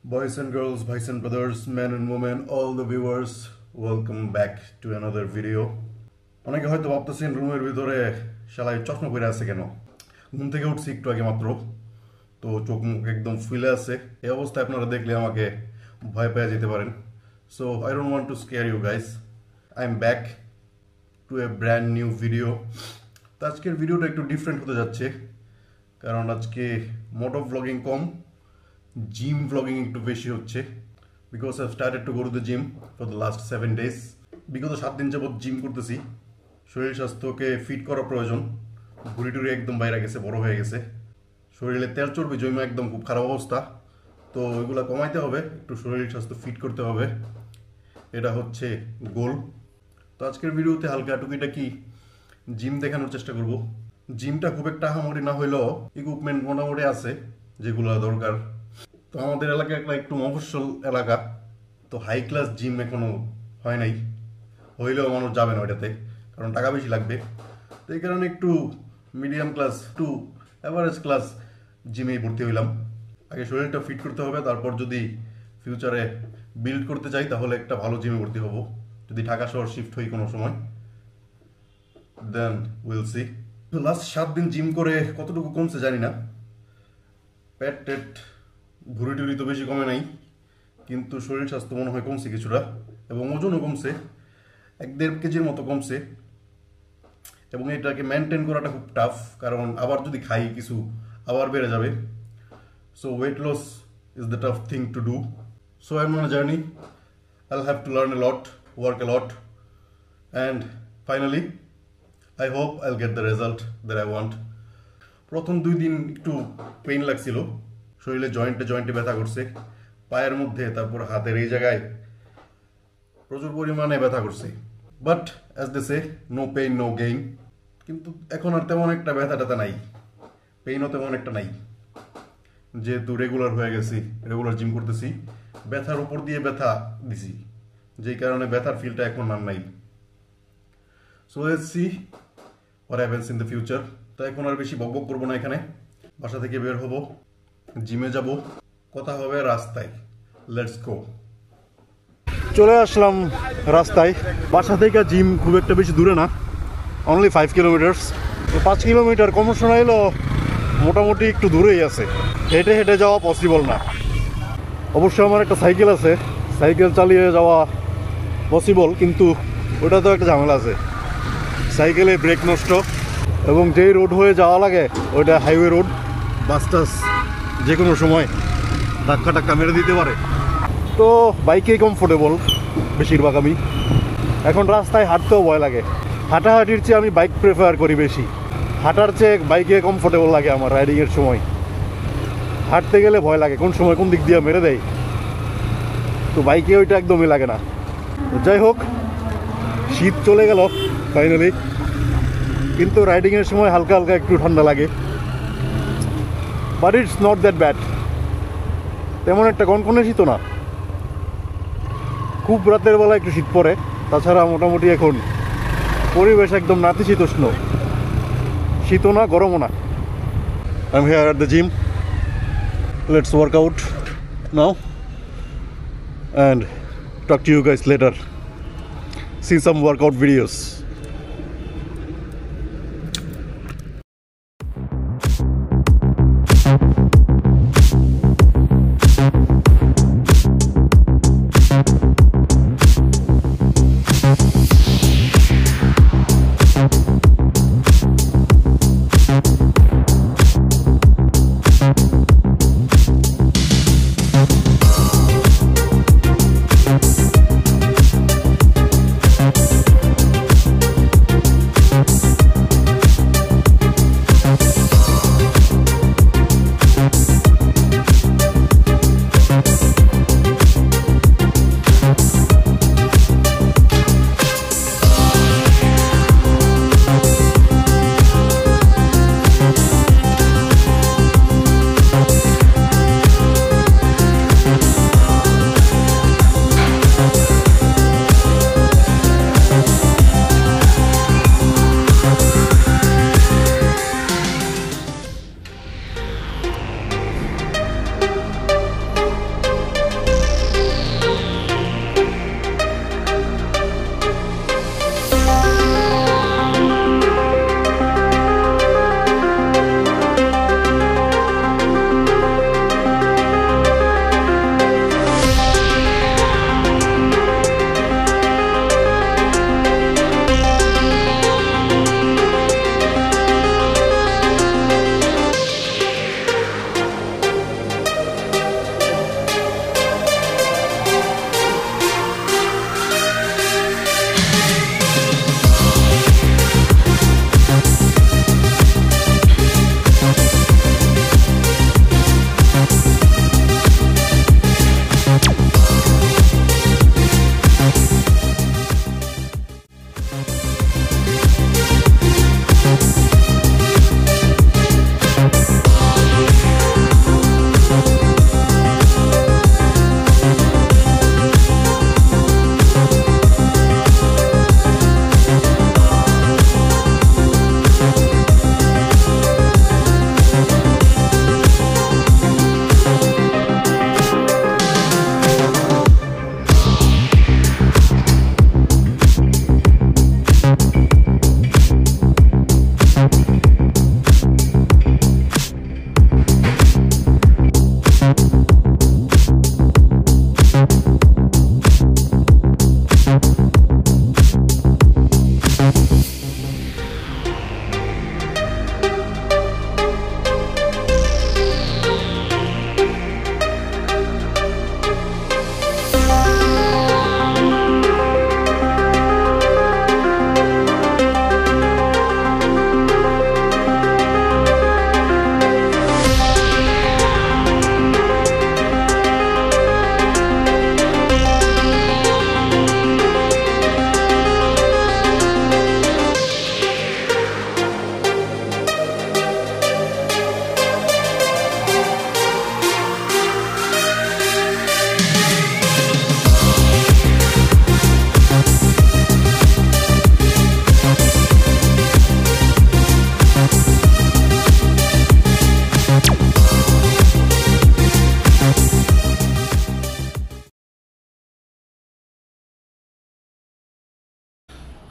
Boys and girls, boys and brothers, men and women, all the viewers, welcome back to another video. অনেকে হয়তো ভাবতেছেন রুমের ভিতরে শালায় চশমা পরে আছে কেন? ঘুম থেকে উঠছি একটু আগে মাত্র, তো চোখ মুখ একদম ফুলে আছে। এই অবস্থায় আপনারা দেখলে আমাকে ভয় পেয়ে যেতে পারেন। So I don't want to scare you guys. I'm back to a brand new video. তো আজকের ভিডিওটা একটু ডিফারেন্ট হতে যাচ্ছে, কারণ আজকে মোটো ব্লগিং কম, জিম ব্লগিং একটু বেশি হচ্ছে। Because I started to go to the gym for the last 7 days। বিগত 7 দিন যাবত জিম করতেছি। শরীর স্বাস্থ্যকে ফিট করা প্রয়োজন। ভুঁড়ি টুড়ি একদম বাইরে গেছে, বড় হয়ে গেছে, শরীরে তেল চর্বি জমে একদম খুব খারাপ অবস্থা। তো এগুলো কমাইতে হবে, একটু শরীর স্বাস্থ্য ফিট করতে হবে, এটা হচ্ছে গোল। তো আজকের ভিডিওতে হালকা টুকিটাকি জিম দেখানোর চেষ্টা করব। জিমটা খুব একটা আহামরি না হইলেও ইকুইপমেন্ট মোটামুটি আছে যেগুলো দরকার। তো আমাদের এলাকা একটু মফস্বল এলাকা, তো হাই ক্লাস জিম এখনো হয় নাই, হইলেও মানুষ যাবে না ওইটাতে, কারণ টাকা বেশি লাগবে। তো এই কারণে একটু medium class to average class জিমেই ভর্তি হইলাম। আগে শরীরটা ফিট করতে হবে, তারপর যদি ফিউচারে বিল্ড করতে চাই তাহলে একটা ভালো জিমে ভর্তি হব। যদি ঢাকা শহর শিফট হই কোনো সময়, দেন উইল সি। লাস্ট 7 দিন জিম করে কতটুকু কমছে জানি না, পেট টেট ভুঁড়ি টুড়ি তো বেশি কমে নাই, কিন্তু শরীর স্বাস্থ্য মনে হয় কমছে কিছুটা, এবং ওজনও কমছে, 1-1.5 কেজির মতো কমছে। এবং এটাকে মেনটেন করাটা খুব টাফ, কারণ আবার যদি খাই কিছু আবার বেড়ে যাবে। So weight loss is the tough thing to do. So I am on a journey, I'll have to learn a lot, work a lot, and finally I hope I'll get the result that I want. প্রথম 2 দিন একটু pain লাগছিল, শরীরে জয়েন্টে ব্যথা করছে, পায়ের মধ্যে, তারপর হাতের এই জায়গায় প্রচুর পরিমাণে ব্যথা করছে। But as they say, no pain no gain. কিন্তু এখন আর তেমন একটা ব্যথা ট্যাথা নাই, পেইনও তেমন একটা নাই, যেহেতু রেগুলার হয়ে গেছি, রেগুলার জিম করতেছি, ব্যথার উপর দিয়ে ব্যথা দিছি, যেই কারণে ব্যথার ফিলটা এখন আর নাই। So let's see what happens in the future. তো এখন আর বেশি বকবক করবো না, এখানে বাসা থেকে বের হব, জিমে যাব, কথা হবে রাস্তায়। Let's go. চলে আসলাম রাস্তায়। বাসা থেকে জিম খুব একটা বেশি দূরে না, অনলি 5 কিলোমিটার্স। তো 5 কিলোমিটার কম শোনা এলো, মোটামুটি একটু দূরেই আছে, হেঁটে হেঁটে যাওয়া পসিবল না। অবশ্যই আমার একটা সাইকেল আছে, সাইকেল চালিয়ে যাওয়া পসিবল, কিন্তু ওটা তো একটা ঝামেলা আছে, সাইকেলে ব্রেক নষ্ট, এবং যেই রোড হয়ে যাওয়া লাগে ওইটা হাইওয়ে রোড, বাস টাস যে কোনো সময় ধাক্কা টাক্কা মেরে দিতে পারে। তো বাইকেই কমফোর্টেবল বেশিরভাগ আমি। এখন রাস্তায় হাঁটতেও ভয় লাগে, হাঁটাহাঁটির চেয়ে আমি বাইক প্রেফার করি বেশি। হাঁটার চেয়ে বাইকে কমফোর্টেবল লাগে আমার রাইডিংয়ের সময়। হাঁটতে গেলে ভয় লাগে কোন সময় কোন দিক দিয়ে মেরে দেয়, তো বাইকে ওইটা একদমই লাগে না। যাই হোক, শীত চলে গেল ফাইনালি, কিন্তু রাইডিংয়ের সময় হালকা হালকা একটু ঠান্ডা লাগে, but it's not that bad. তেমন একটা কনকনে শীতও না, খুব রাতের বেলা একটু শীত পড়ে, তাছাড়া মোটামুটি এখন পরিবেশ একদম নাতিশীতোষ্ণ, শীতও না গরমও না। I am here at the gym, let's work out now and talk to you guys later. See some workout videos.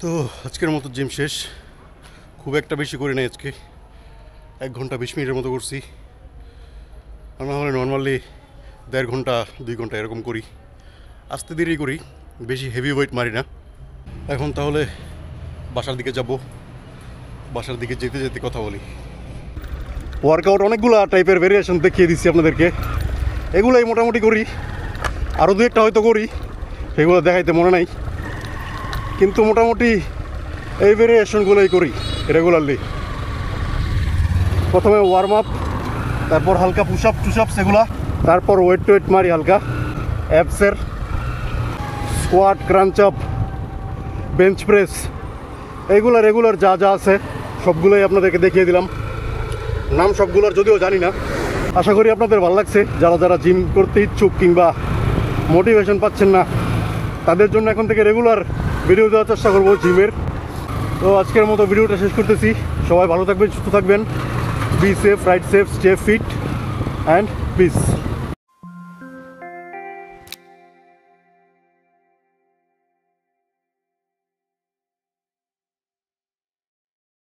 তো আজকের মতো জিম শেষ। খুব একটা বেশি করি নাই আজকে, 1 ঘন্টা 20 মিনিটের মতো করছি। আর না হলে নর্মালি 1.5 ঘন্টা 2 ঘন্টা এরকম করি। আস্তে ধীরেই করি, বেশি হেভি ওয়েট মারি না। এখন তাহলে বাসার দিকে যাব, বাসার দিকে যেতে যেতে কথা বলি। ওয়ার্কআউট অনেকগুলো টাইপের ভেরিয়েশন দেখিয়ে দিচ্ছি আপনাদেরকে, এগুলোই মোটামুটি করি। আরও 2-1টা হয়তো করি, সেগুলো দেখাইতে মনে নাই, কিন্তু মোটামুটি এই ভেরিয়েশনগুলোই করি রেগুলারলি। প্রথমে ওয়ার্ম আপ, তারপর হালকা পুশ আপ টুশ-আপ সেগুলা, তারপর ওয়েট টু ওয়েট মারি হালকা, অ্যাপসের স্কোয়াট, ক্রাঞ্চ আপ, বেঞ্চ প্রেস, এইগুলো রেগুলার যা যা আছে সবগুলোই আপনাদেরকে দেখিয়ে দিলাম। নাম সবগুলোর যদিও জানি না। আশা করি আপনাদের ভালো লাগছে। যারা যারা জিম করতে ইচ্ছুক কিংবা মোটিভেশন পাচ্ছেন না, তাদের জন্য এখন থেকে রেগুলার ভিডিও দেওয়ার চেষ্টা করবো জিমের। তো আজকের মতো ভিডিওটা শেষ করতেছি। সবাই ভালো থাকবেন, সুস্থ থাকবেন। Be safe, right safe, stay fit and piece.